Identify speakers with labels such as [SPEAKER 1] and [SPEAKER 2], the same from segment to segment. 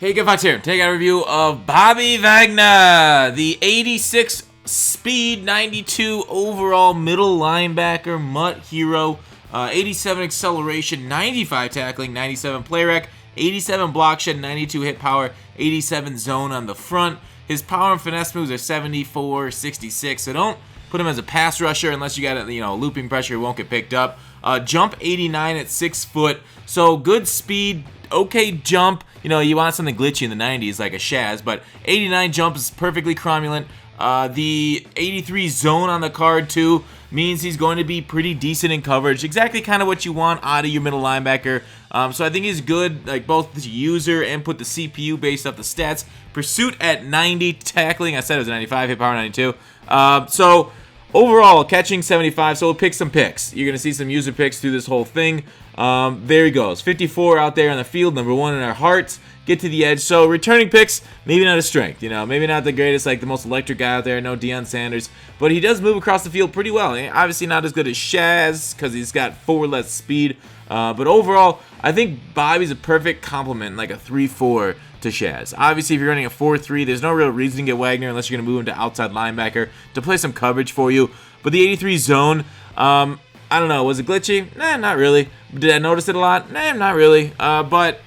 [SPEAKER 1] Hey, GoFox here. Take a review of Bobby Wagner, the 86 speed, 92 overall middle linebacker, MUT hero, 87 acceleration, 95 tackling, 97 play rec, 87 block shed, 92 hit power, 87 zone on the front. His power and finesse moves are 74, 66, so don't put him as a pass rusher unless you got a looping pressure, it won't get picked up. Jump 89 at 6 foot, so good speed, okay jump. You want something glitchy in the 90s like a Shaz, but 89 jump is perfectly cromulent. The 83 zone on the card too means he's going to be pretty decent in coverage. Exactly kind of what you want out of your middle linebacker. So I think he's good, like both the user and put the CPU based off the stats. Pursuit at 90, tackling, I said it was 95, hit power 92. So overall, catching 75, so we'll pick some picks. You're going to see some user picks through this whole thing. There he goes. 54 out there on the field, number 1 in our hearts. Get to the edge. So returning picks, maybe not a strength. Maybe not the greatest, like the most electric guy out there. No Deion Sanders. But he does move across the field pretty well. Obviously not as good as Shaz because he's got 4 less speed. But overall, I think Bobby's a perfect complement, like a 3-4 to Shaz. Obviously, if you're running a 4-3, there's no real reason to get Wagner unless you're going to move him to outside linebacker to play some coverage for you. But the 83 zone, I don't know. Was it glitchy? Nah, not really. Did I notice it a lot? Nah, not really. But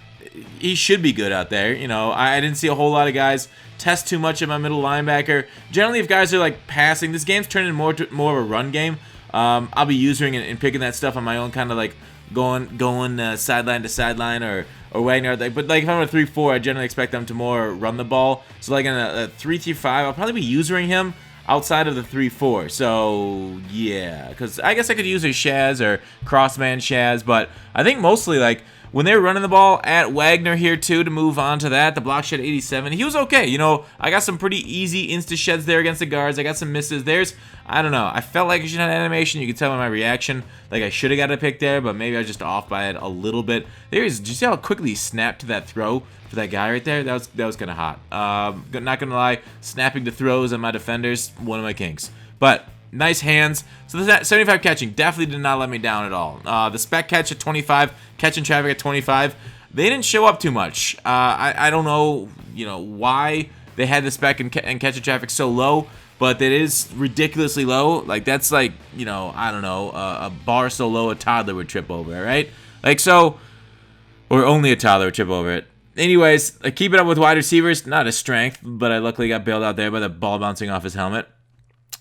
[SPEAKER 1] he should be good out there. I didn't see a whole lot of guys test too much of my middle linebacker. Generally, if guys are like passing, this game's turning more of a run game. I'll be using and picking that stuff on my own, kind of like going sideline to sideline or Wagner. But like if I'm on a 3-4, I generally expect them to more run the ball. So like in a 3-5, I'll probably be using him outside of the 3-4, so yeah, because I guess I could use a Shaz or crossman Shaz, but I think mostly like when they were running the ball at Wagner here too, to move on to that, the block shed 87, he was okay. I got some pretty easy insta sheds there against the guards. I got some misses. I don't know. I felt like I should have an animation. You can tell by my reaction, like I should have got a pick there, but maybe I was just off by it a little bit. Did you see how quickly he snapped to that throw for that guy right there? That was kind of hot. Not gonna lie, snapping to throws on my defenders, one of my kinks. But nice hands. So that 75 catching definitely did not let me down at all. The spec catch at 25, catching traffic at 25. They didn't show up too much. I don't know, why they had the spec and catching traffic so low, but it is ridiculously low. Like that's like, I don't know, a bar so low a toddler would trip over it, right? Like so, or only a toddler would trip over it. Anyways, keep it up with wide receivers. Not a strength, but I luckily got bailed out there by the ball bouncing off his helmet.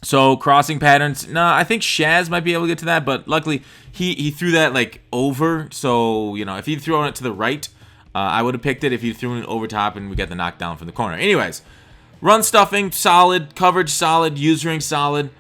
[SPEAKER 1] So crossing patterns, I think Shaz might be able to get to that, but luckily he threw that like over. So if he'd thrown it to the right, I would have picked it. If he threw it over top and we got the knockdown from the corner. Anyways, run stuffing solid, coverage solid, usering solid.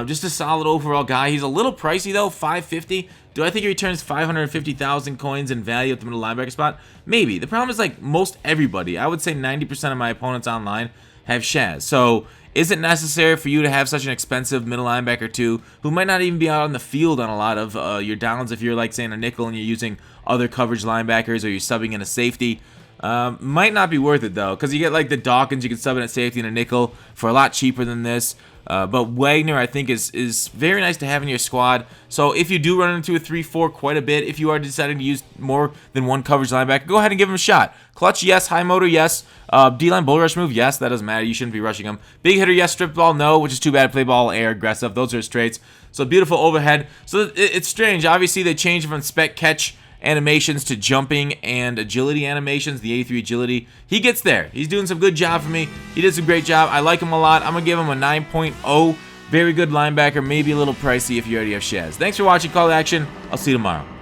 [SPEAKER 1] Just a solid overall guy. He's a little pricey though, $550. Do I think he returns 550,000 coins in value at the middle linebacker spot? Maybe. The problem is like most everybody, I would say 90% of my opponents online have Shaz. So is it necessary for you to have such an expensive middle linebacker too, who might not even be out on the field on a lot of your downs if you're like saying a nickel and you're using other coverage linebackers or you're subbing in a safety? Might not be worth it though, because you get like the Dawkins, you can sub in at safety and a nickel for a lot cheaper than this. But Wagner, I think, is very nice to have in your squad. So if you do run into a 3-4 quite a bit, if you are deciding to use more than one coverage linebacker, go ahead and give him a shot. Clutch, yes. High motor, yes. D-line bull rush move, yes. That doesn't matter. You shouldn't be rushing him. Big hitter, yes. Strip ball, no, which is too bad. Play ball, air, aggressive. Those are his traits. So beautiful overhead. So it's strange. Obviously, they changed from spec catch animations to jumping and agility animations, the 83 agility. He gets there. He's doing some good job for me. He did some great job. I like him a lot. I'm going to give him a 9.0. Very good linebacker, maybe a little pricey if you already have Shaz. Thanks for watching Call to Action. I'll see you tomorrow.